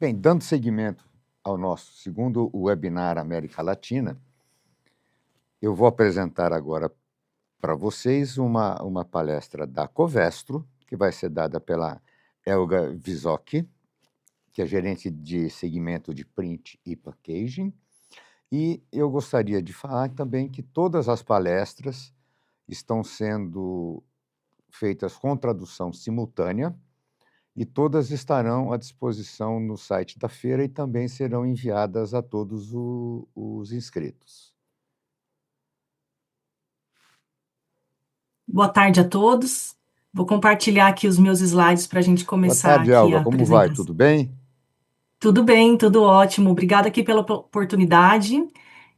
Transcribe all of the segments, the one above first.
Bem, dando seguimento ao nosso segundo webinar América Latina, eu vou apresentar agora para vocês uma palestra da Covestro, que vai ser dada pela Elga Wysocki, que é gerente de segmento de print e packaging. E eu gostaria de falar também que todas as palestras estão sendo feitas com tradução simultânea e todas estarão à disposição no site da feira e também serão enviadas a todos os inscritos. Boa tarde a todos. Vou compartilhar aqui os meus slides para a gente começar Boa tarde, aqui Elga. a Como vai? apresentação. Tudo bem? Tudo bem, tudo ótimo. Obrigada aqui pela oportunidade.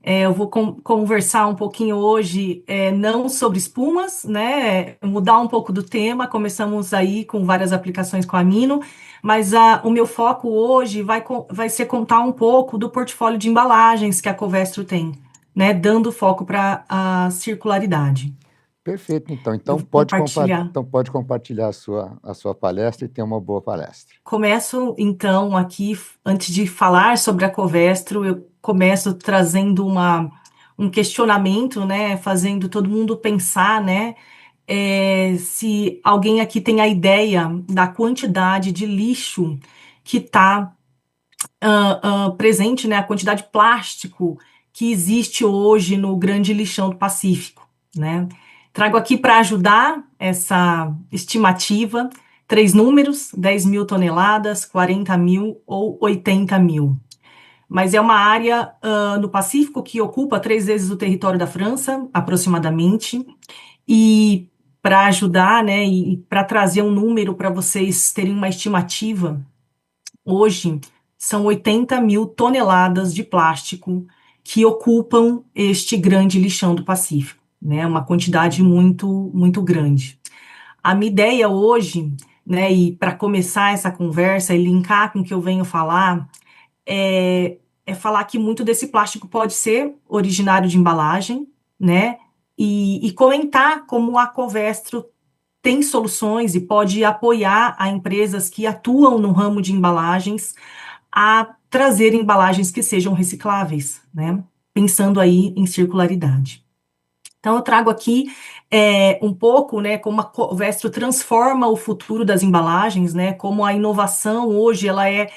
Eu vou conversar um pouquinho hoje, não sobre espumas, né? Mudar um pouco do tema. Começamos aí com várias aplicações com amino, mas o meu foco hoje vai ser contar um pouco do portfólio de embalagens que a Covestro tem, né? Dando foco para a circularidade. Perfeito, então. Eu Então vou pode compartilhar. pode compartilhar a sua palestra e ter uma boa palestra. Começo, então, aqui, antes de falar sobre a Covestro, eu começo trazendo um questionamento, né, fazendo todo mundo pensar, né, se alguém aqui tem a ideia da quantidade de lixo que está presente, né, a quantidade de plástico que existe hoje no grande lixão do Pacífico, né? Trago aqui para ajudar essa estimativa 3 números: 10 mil toneladas, 40 mil ou 80 mil. Mas é uma área no Pacífico que ocupa 3 vezes o território da França, aproximadamente. E para ajudar, né, e para trazer um número para vocês terem uma estimativa, hoje são 80 mil toneladas de plástico que ocupam este grande lixão do Pacífico, né? Uma quantidade muito, muito grande. A minha ideia hoje, né, e para começar essa conversa e linkar com o que eu venho falar, é falar que muito desse plástico pode ser originário de embalagem, né? E comentar como a Covestro tem soluções e pode apoiar a empresas que atuam no ramo de embalagens a trazer embalagens que sejam recicláveis, né? Pensando aí em circularidade. Então, eu trago aqui um pouco, né, como a Covestro transforma o futuro das embalagens, né, como a inovação hoje ela é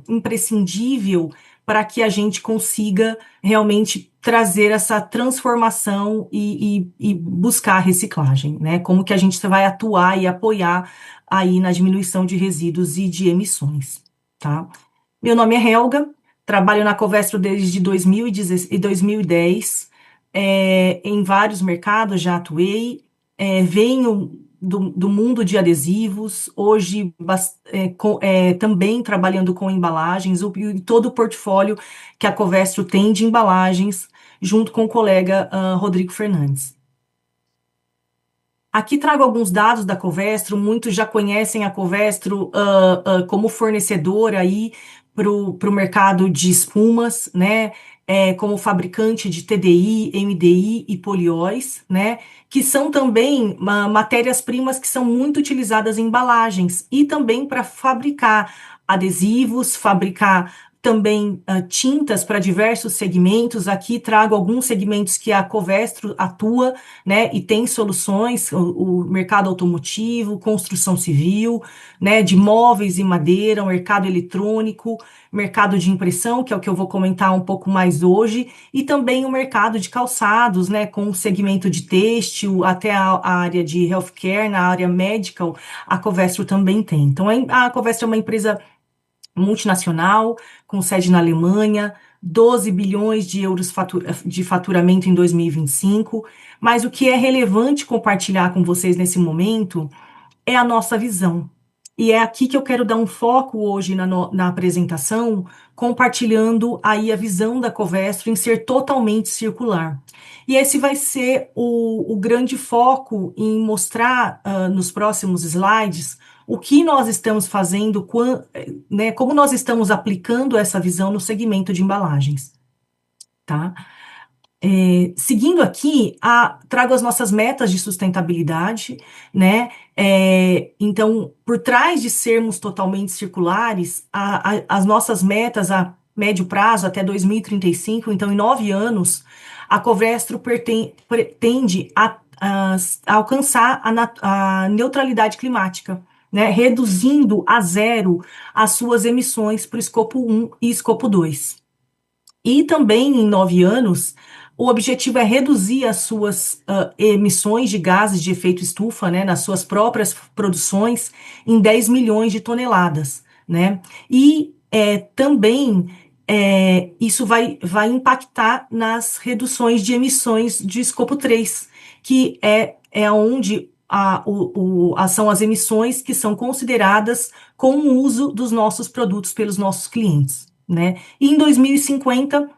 imprescindível para que a gente consiga realmente trazer essa transformação e buscar a reciclagem, né, como que a gente vai atuar e apoiar aí na diminuição de resíduos e de emissões, tá? Meu nome é Helga, trabalho na Covestro desde 2010, em vários mercados já atuei, venho do mundo de adesivos, hoje também trabalhando com embalagens, e todo o portfólio que a Covestro tem de embalagens, junto com o colega Rodrigo Fernandes. Aqui trago alguns dados da Covestro, muitos já conhecem a Covestro como fornecedora aí para o mercado de espumas, né? Como fabricante de TDI, MDI e polióis, né? Que são também matérias-primas que são muito utilizadas em embalagens e também para fabricar adesivos, fabricar também tintas para diversos segmentos. Aqui trago alguns segmentos que a Covestro atua, né, e tem soluções: o mercado automotivo, construção civil, né, de móveis e madeira, o mercado eletrônico, mercado de impressão, que é o que eu vou comentar um pouco mais hoje, e também o mercado de calçados, né, com o segmento de têxtil, até a área de healthcare, na área medical, a Covestro também tem. Então, a Covestro é uma empresa multinacional, com sede na Alemanha, 12 bilhões de euros de faturamento em 2025, mas o que é relevante compartilhar com vocês nesse momento é a nossa visão. E é aqui que eu quero dar um foco hoje na apresentação, compartilhando aí a visão da Covestro em ser totalmente circular. E esse vai ser o grande foco em mostrar nos próximos slides o que nós estamos fazendo, né, como nós estamos aplicando essa visão no segmento de embalagens, tá? Seguindo aqui, trago as nossas metas de sustentabilidade, né? Então, por trás de sermos totalmente circulares, as nossas metas a médio prazo, até 2035, então em 9 anos, a Covestro pretende a alcançar a neutralidade climática, né, reduzindo a zero as suas emissões para o escopo 1 e escopo 2. E também em 9 anos, o objetivo é reduzir as suas emissões de gases de efeito estufa, né, nas suas próprias produções, em 10 milhões de toneladas, né? E também isso vai impactar nas reduções de emissões de escopo 3, que é onde são as emissões que são consideradas com o uso dos nossos produtos pelos nossos clientes, né? E em 2050,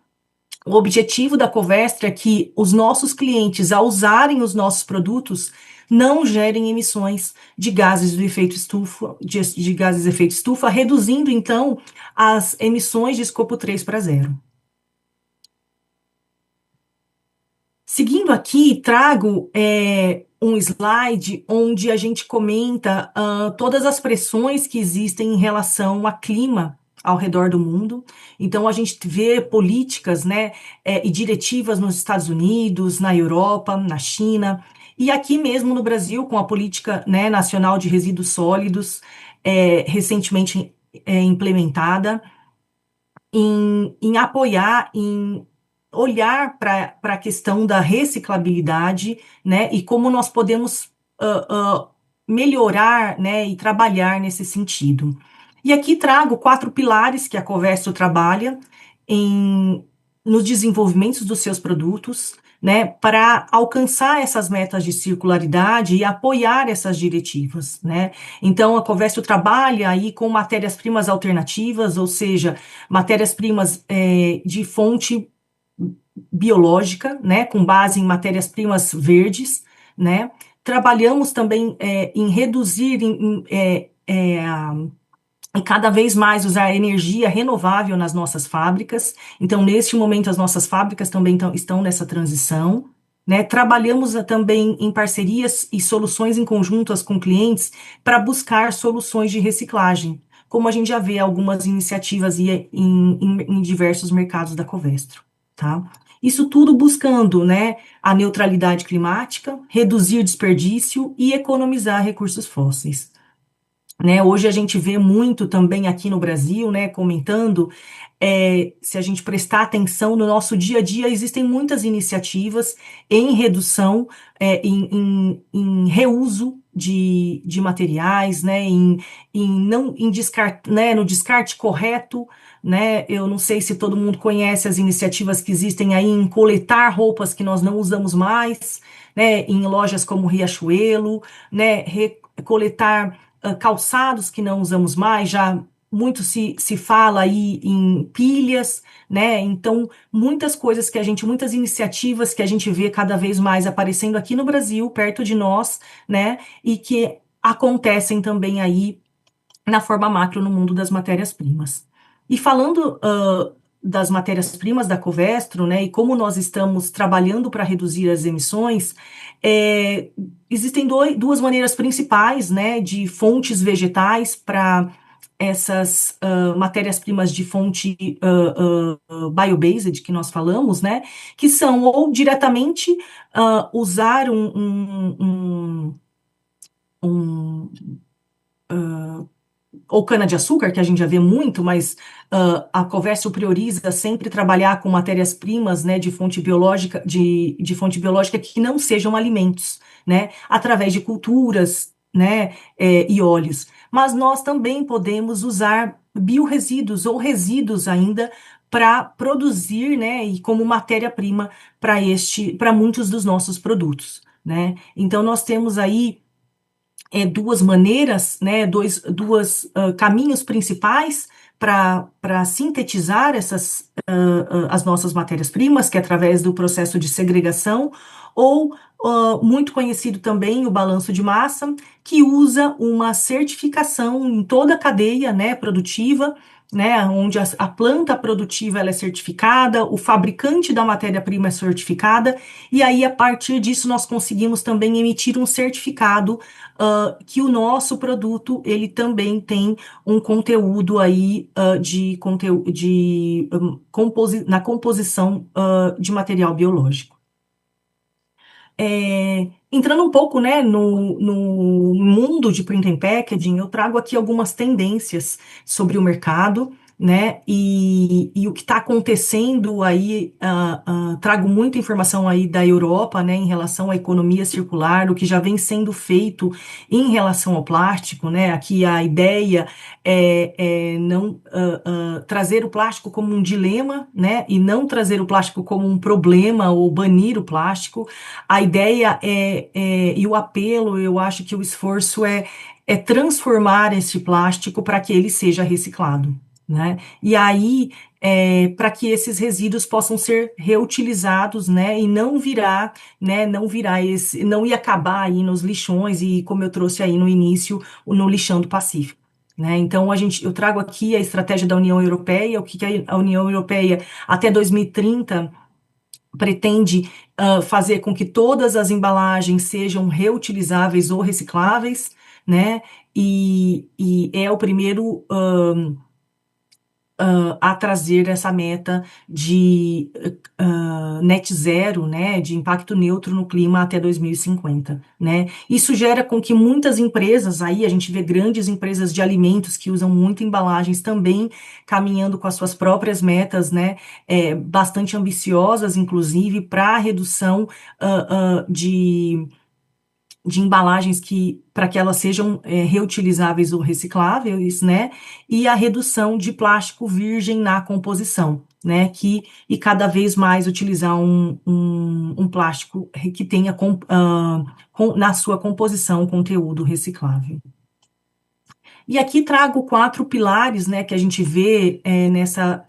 o objetivo da Covestro é que os nossos clientes, ao usarem os nossos produtos, não gerem emissões de gases de efeito estufa, de gases de efeito estufa, reduzindo, então, as emissões de escopo 3 para zero. Seguindo aqui, trago um slide onde a gente comenta todas as pressões que existem em relação ao clima ao redor do mundo. Então, a gente vê políticas, né, e diretivas nos Estados Unidos, na Europa, na China, e aqui mesmo no Brasil, com a Política, né, Nacional de Resíduos Sólidos, recentemente implementada, em apoiar, em olhar para a questão da reciclabilidade, né, e como nós podemos melhorar, né, e trabalhar nesse sentido. E aqui trago 4 pilares que a Covestro trabalha nos desenvolvimentos dos seus produtos, né, para alcançar essas metas de circularidade e apoiar essas diretivas, né. Então, a Covestro trabalha aí com matérias-primas alternativas, ou seja, matérias-primas de fonte biológica, né, com base em matérias-primas verdes, né. Trabalhamos também em reduzir, e cada vez mais usar energia renovável nas nossas fábricas. Então, neste momento, as nossas fábricas também estão nessa transição, né? Trabalhamos também em parcerias e soluções em conjuntas com clientes para buscar soluções de reciclagem, como a gente já vê algumas iniciativas em diversos mercados da Covestro, tá? Isso tudo buscando, né, a neutralidade climática, reduzir desperdício e economizar recursos fósseis. Né, hoje a gente vê muito também aqui no Brasil, né, comentando, se a gente prestar atenção no nosso dia a dia, existem muitas iniciativas em redução, em reuso de materiais, né, né, no descarte correto, né, eu não sei se todo mundo conhece as iniciativas que existem aí em coletar roupas que nós não usamos mais, né, em lojas como Riachuelo, né, coletar calçados que não usamos mais, já muito se fala aí em pilhas, né? Então, muitas iniciativas que a gente vê cada vez mais aparecendo aqui no Brasil, perto de nós, né? E que acontecem também aí na forma macro no mundo das matérias-primas. E falando das matérias-primas da Covestro, né, e como nós estamos trabalhando para reduzir as emissões, existem duas maneiras principais, né, de fontes vegetais para essas matérias-primas de fonte biobased que nós falamos, né, que são ou diretamente usar ou cana-de-açúcar, que a gente já vê muito, mas a Covestro prioriza sempre trabalhar com matérias-primas, né, de fonte biológica, de fonte biológica que não sejam alimentos, né, através de culturas, né, e óleos. Mas nós também podemos usar biorresíduos ou resíduos ainda para produzir, né, e como matéria-prima para muitos dos nossos produtos, né. Então, nós temos aí duas maneiras, né, duas caminhos principais para sintetizar as nossas matérias-primas, que é através do processo de segregação, ou muito conhecido também o balanço de massa, que usa uma certificação em toda a cadeia, né, produtiva, né, onde a planta produtiva ela é certificada, o fabricante da matéria-prima é certificada, e aí a partir disso nós conseguimos também emitir um certificado que o nosso produto ele também tem um conteúdo aí de conteúdo de na composição de material biológico. Entrando um pouco, né, no mundo de print and packaging, eu trago aqui algumas tendências sobre o mercado, né, e o que está acontecendo aí, trago muita informação aí da Europa, né, em relação à economia circular, o que já vem sendo feito em relação ao plástico, né, aqui a ideia é não trazer o plástico como um dilema, né, e não trazer o plástico como um problema ou banir o plástico. A ideia e o apelo, eu acho que o esforço é transformar esse plástico para que ele seja reciclado, né? E aí, para que esses resíduos possam ser reutilizados, né? E não virar, né? Não ir acabar aí nos lixões e como eu trouxe aí no início, no lixão do Pacífico. Né? Então, eu trago aqui a estratégia da União Europeia, o que a União Europeia até 2030 pretende fazer com que todas as embalagens sejam reutilizáveis ou recicláveis, né? E é o primeiro a trazer essa meta de net zero, né, de impacto neutro no clima até 2050, né? Isso gera com que muitas empresas, aí a gente vê grandes empresas de alimentos que usam muito embalagens também caminhando com as suas próprias metas, né, bastante ambiciosas, inclusive, para a redução de embalagens para que elas sejam reutilizáveis ou recicláveis, né? E a redução de plástico virgem na composição, né? E cada vez mais utilizar um plástico que tenha na sua composição conteúdo reciclável. E aqui trago 4 pilares, né, que a gente vê nessa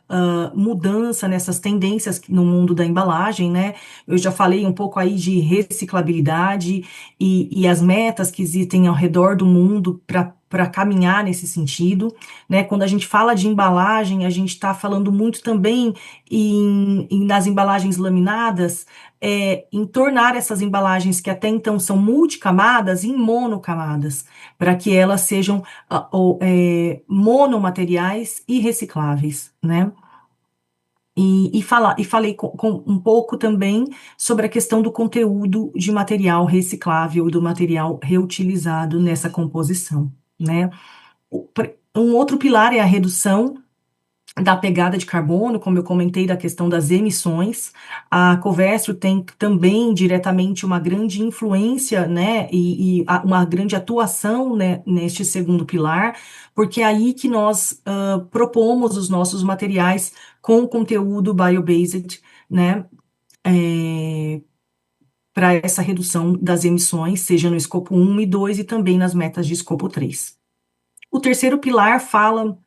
mudança, nessas tendências no mundo da embalagem, né? Eu já falei um pouco aí de reciclabilidade e as metas que existem ao redor do mundo para caminhar nesse sentido, né? Quando a gente fala de embalagem, a gente está falando muito também nas embalagens laminadas, em tornar essas embalagens que até então são multicamadas em monocamadas, para que elas sejam monomateriais e recicláveis, né? E falei um pouco também sobre a questão do conteúdo de material reciclável, do material reutilizado nessa composição, né? Um outro pilar é a redução da pegada de carbono, como eu comentei, da questão das emissões. A Covestro tem também diretamente uma grande influência, né, uma grande atuação, né, neste segundo pilar, porque é aí que nós propomos os nossos materiais com conteúdo bio-based, né, para essa redução das emissões, seja no escopo 1 e 2 e também nas metas de escopo 3. O terceiro pilar fala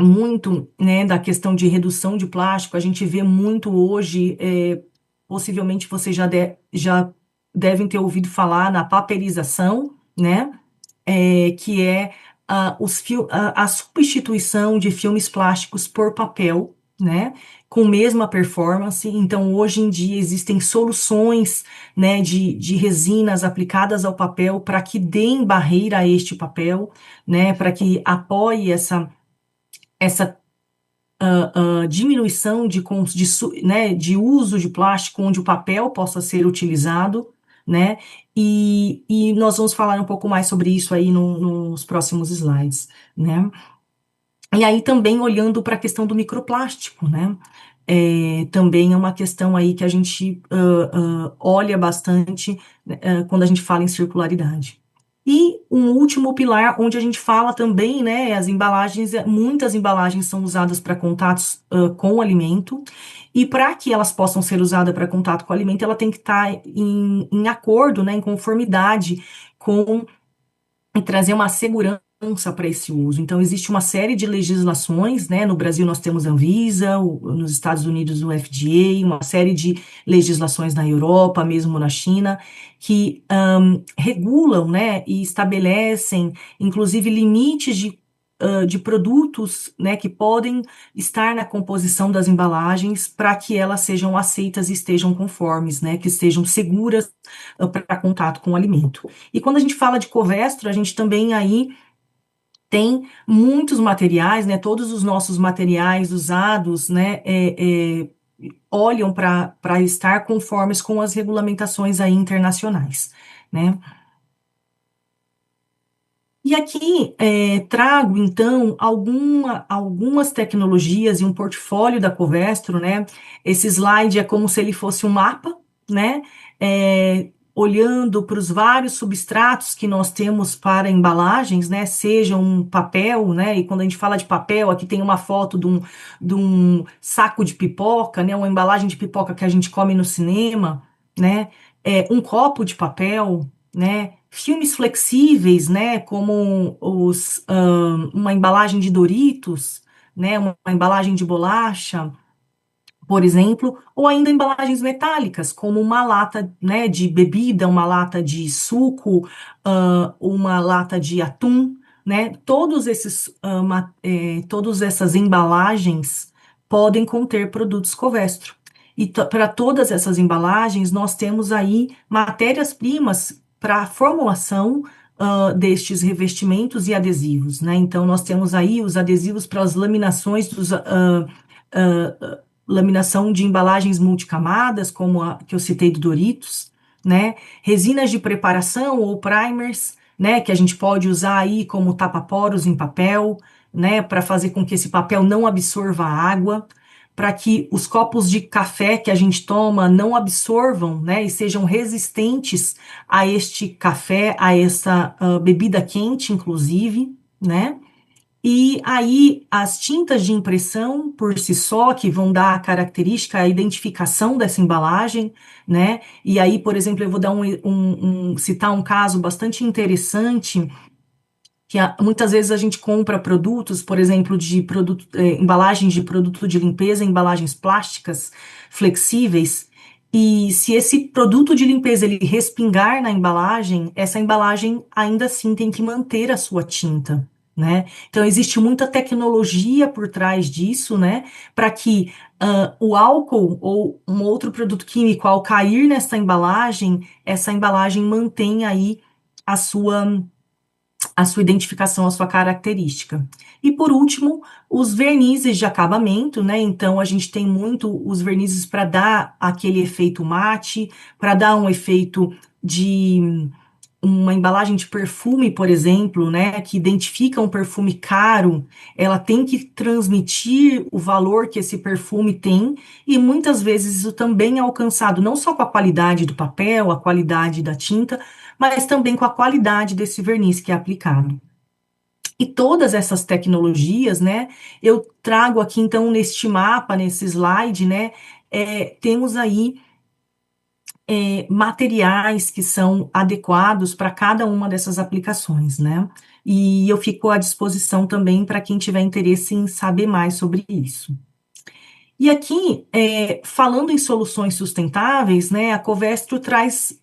muito, né, da questão de redução de plástico. A gente vê muito hoje, possivelmente vocês já devem ter ouvido falar na paperização, né, que é a substituição de filmes plásticos por papel, né, com mesma performance. Então, hoje em dia existem soluções, né, de resinas aplicadas ao papel para que deem barreira a este papel, né, para que apoie essa diminuição né, de uso de plástico onde o papel possa ser utilizado, né? E nós vamos falar um pouco mais sobre isso aí nos próximos slides, né? E aí também olhando para a questão do microplástico, né? Também é uma questão aí que a gente olha bastante quando a gente fala em circularidade. E um último pilar, onde a gente fala também, né, muitas embalagens são usadas para contatos com o alimento, e para que elas possam ser usadas para contato com o alimento, ela tem que estar em acordo, né, em conformidade com e trazer uma segurança para esse uso. Então, existe uma série de legislações, né? No Brasil, nós temos a Anvisa, nos Estados Unidos, o FDA, uma série de legislações na Europa, mesmo na China, que regulam, né? E estabelecem, inclusive, limites de produtos, né, que podem estar na composição das embalagens para que elas sejam aceitas e estejam conformes, né, que estejam seguras para contato com o alimento. E quando a gente fala de Covestro, a gente também aí tem muitos materiais, né, todos os nossos materiais usados, né, olham para estar conformes com as regulamentações aí internacionais, né. E aqui trago, então, algumas tecnologias e um portfólio da Covestro, né? Esse slide é como se ele fosse um mapa, né? Olhando para os vários substratos que nós temos para embalagens, né? Seja um papel, né? E quando a gente fala de papel, aqui tem uma foto de um saco de pipoca, né? Uma embalagem de pipoca que a gente come no cinema, né? Um copo de papel, né? Filmes flexíveis, né, como uma embalagem de Doritos, né, uma embalagem de bolacha, por exemplo, ou ainda embalagens metálicas, como uma lata, né, de bebida, uma lata de suco, uma lata de atum, né, todas essas embalagens podem conter produtos Covestro. E para todas essas embalagens, nós temos aí matérias-primas para a formulação destes revestimentos e adesivos, né? Então, nós temos aí os adesivos para as laminações laminação de embalagens multicamadas, como a que eu citei do Doritos, né? Resinas de preparação ou primers, né? Que a gente pode usar aí como tapa-poros em papel, né? Para fazer com que esse papel não absorva água, para que os copos de café que a gente toma não absorvam, né? E sejam resistentes a este café, a essa bebida quente, inclusive, né? E aí, as tintas de impressão, por si só, que vão dar a característica, a identificação dessa embalagem, né? E aí, por exemplo, eu vou dar citar um caso bastante interessante, que muitas vezes a gente compra produtos, por exemplo, embalagens de produto de limpeza, embalagens plásticas flexíveis, e se esse produto de limpeza ele respingar na embalagem, essa embalagem ainda assim tem que manter a sua tinta, né? Então existe muita tecnologia por trás disso, né? Para que o álcool ou um outro produto químico, ao cair nessa embalagem, essa embalagem mantenha aí a sua identificação, a sua característica. E por último, os vernizes de acabamento, né? Então a gente tem muito os vernizes para dar aquele efeito mate, para dar um efeito de uma embalagem de perfume, por exemplo, né, que identifica um perfume caro, ela tem que transmitir o valor que esse perfume tem, e muitas vezes isso também é alcançado não só com a qualidade do papel, a qualidade da tinta, mas também com a qualidade desse verniz que é aplicado. E todas essas tecnologias, né, eu trago aqui então neste mapa, nesse slide, né, temos aí materiais que são adequados para cada uma dessas aplicações, né? E eu fico à disposição também para quem tiver interesse em saber mais sobre isso. E aqui, falando em soluções sustentáveis, né, a Covestro traz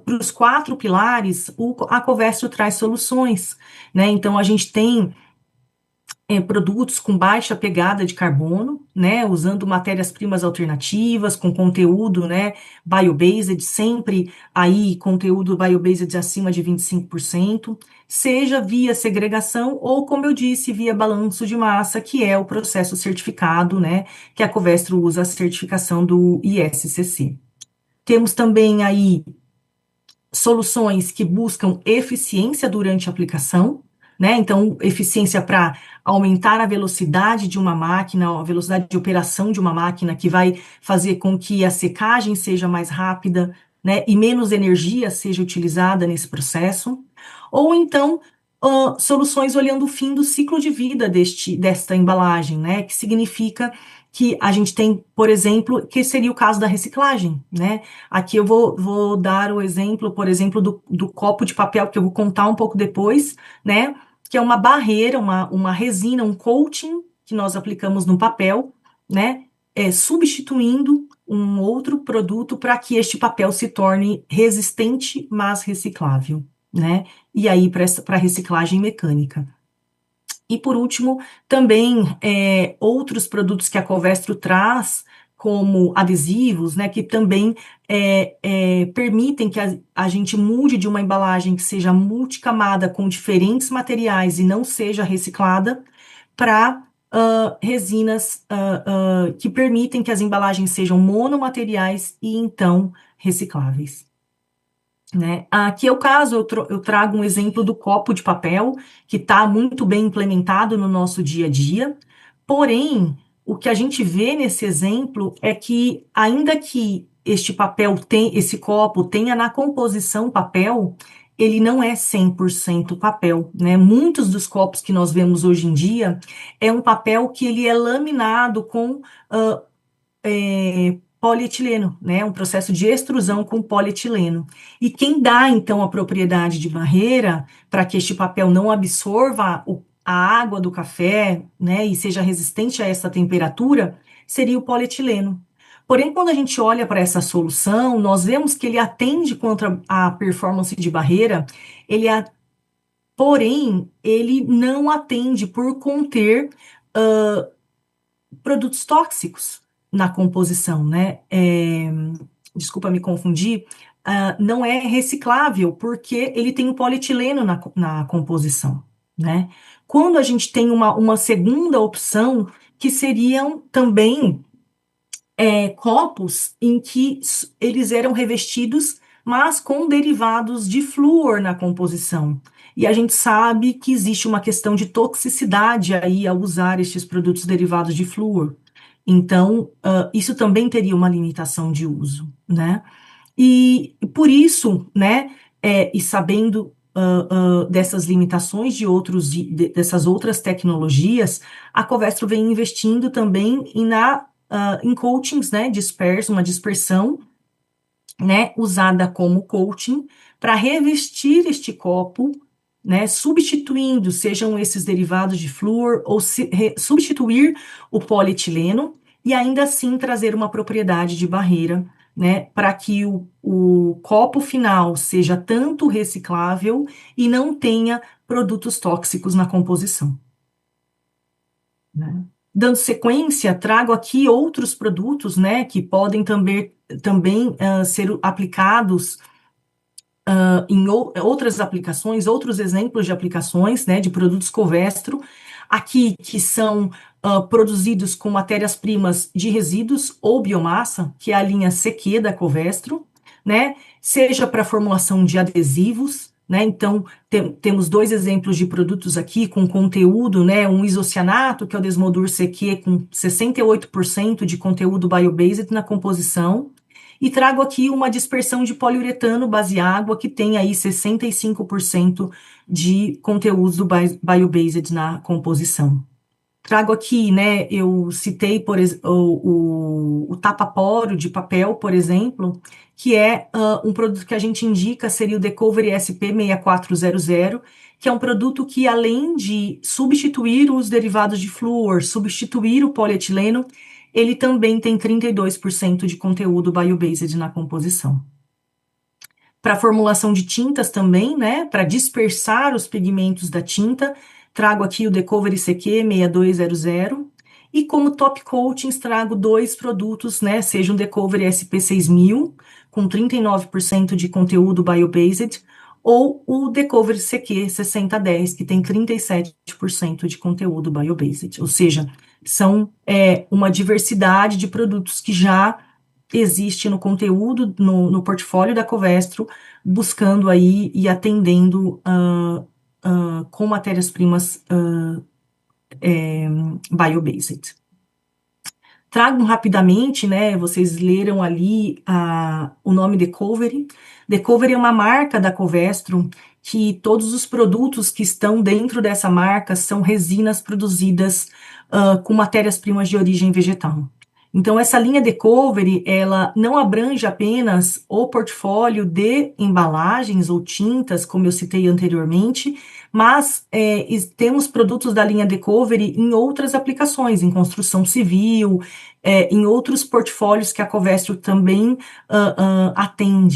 para os 4 pilares, a Covestro traz soluções, né? Então a gente tem produtos com baixa pegada de carbono, né, usando matérias-primas alternativas, com conteúdo, né, bio-based, sempre aí conteúdo bio-based acima de 25%, seja via segregação ou, como eu disse, via balanço de massa, que é o processo certificado, né, que a Covestro usa a certificação do ISCC. Temos também aí soluções que buscam eficiência durante a aplicação, né? Então, eficiência para aumentar a velocidade de uma máquina, a velocidade de operação de uma máquina, que vai fazer com que a secagem seja mais rápida, né? E menos energia seja utilizada nesse processo. Ou então, soluções olhando o fim do ciclo de vida desta embalagem, né? Que significa que a gente tem, por exemplo, que seria o caso da reciclagem, né? Aqui eu vou dar o exemplo, por exemplo, do copo de papel, que eu vou contar um pouco depois, né? que é uma barreira, uma resina, um coating que nós aplicamos no papel, né? Substituindo um outro produto para que este papel se torne resistente, mas reciclável, né? E aí para reciclagem mecânica. E por último, também outros produtos que a Covestro traz, como adesivos, né, que também permitem que a gente mude de uma embalagem que seja multicamada com diferentes materiais e não seja reciclada, para resinas que permitem que as embalagens sejam monomateriais e então recicláveis. Né? Aqui é o caso, eu trago um exemplo do copo de papel, que está muito bem implementado no nosso dia a dia, porém, o que a gente vê nesse exemplo é que, ainda que esse copo tenha na composição papel, ele não é 100% papel, né? Muitos dos copos que nós vemos hoje em dia é um papel que ele é laminado com polietileno, né? Um processo de extrusão com polietileno. E quem dá, então, a propriedade de barreira para que este papel não absorva a água do café, né, e seja resistente a essa temperatura, seria o polietileno. Porém, quando a gente olha para essa solução, nós vemos que ele atende contra a performance de barreira, porém, ele não atende por conter produtos tóxicos na composição, né? Desculpa me confundir, não é reciclável porque ele tem o polietileno na composição, né? Quando a gente tem uma segunda opção, que seriam também copos em que eles eram revestidos, mas com derivados de flúor na composição. E a gente sabe que existe uma questão de toxicidade aí ao usar estes produtos derivados de flúor. Então, isso também teria uma limitação de uso, né? E por isso, né, e sabendo dessas limitações dessas outras tecnologias, a Covestro vem investindo também em coatings, né, uma dispersão, né, usada como coating para revestir este copo, né, substituindo, sejam esses derivados de flúor, ou substituir o polietileno e ainda assim trazer uma propriedade de barreira, né, para que o copo final seja tanto reciclável e não tenha produtos tóxicos na composição, né? Dando sequência, trago aqui outros produtos, né, que podem também ser aplicados em outras aplicações, outros exemplos de aplicações, né, de produtos Covestro, aqui que são produzidos com matérias-primas de resíduos ou biomassa, que é a linha CQ da Covestro, né, seja para formulação de adesivos, né, então temos dois exemplos de produtos aqui com conteúdo, né, um isocianato, que é o Desmodur CQ, com 68% de conteúdo biobased na composição, e trago aqui uma dispersão de poliuretano base água, que tem aí 65% de conteúdo do biobased na composição. Trago aqui, né, eu citei o tapa-poro de papel, por exemplo, que é um produto que a gente indica, seria o Decovery SP6400, que é um produto que, além de substituir os derivados de flúor, substituir o polietileno, ele também tem 32% de conteúdo biobased na composição. Para formulação de tintas também, né, para dispersar os pigmentos da tinta, trago aqui o Decovery CQ 6200, e como top coatings trago dois produtos, né, seja o Decovery SP6000, com 39% de conteúdo biobased, ou o Decovery CQ 6010, que tem 37% de conteúdo biobased, ou seja, são uma diversidade de produtos que já existe no conteúdo, no portfólio da Covestro, buscando aí e atendendo com matérias-primas biobased. Trago rapidamente, né, vocês leram ali o nome Decovery. Decovery é uma marca da Covestro, que todos os produtos que estão dentro dessa marca são resinas produzidas com matérias-primas de origem vegetal. Então, essa linha Decovery, ela não abrange apenas o portfólio de embalagens ou tintas, como eu citei anteriormente, mas temos produtos da linha Decovery em outras aplicações, em construção civil, em outros portfólios que a Covestro também atende.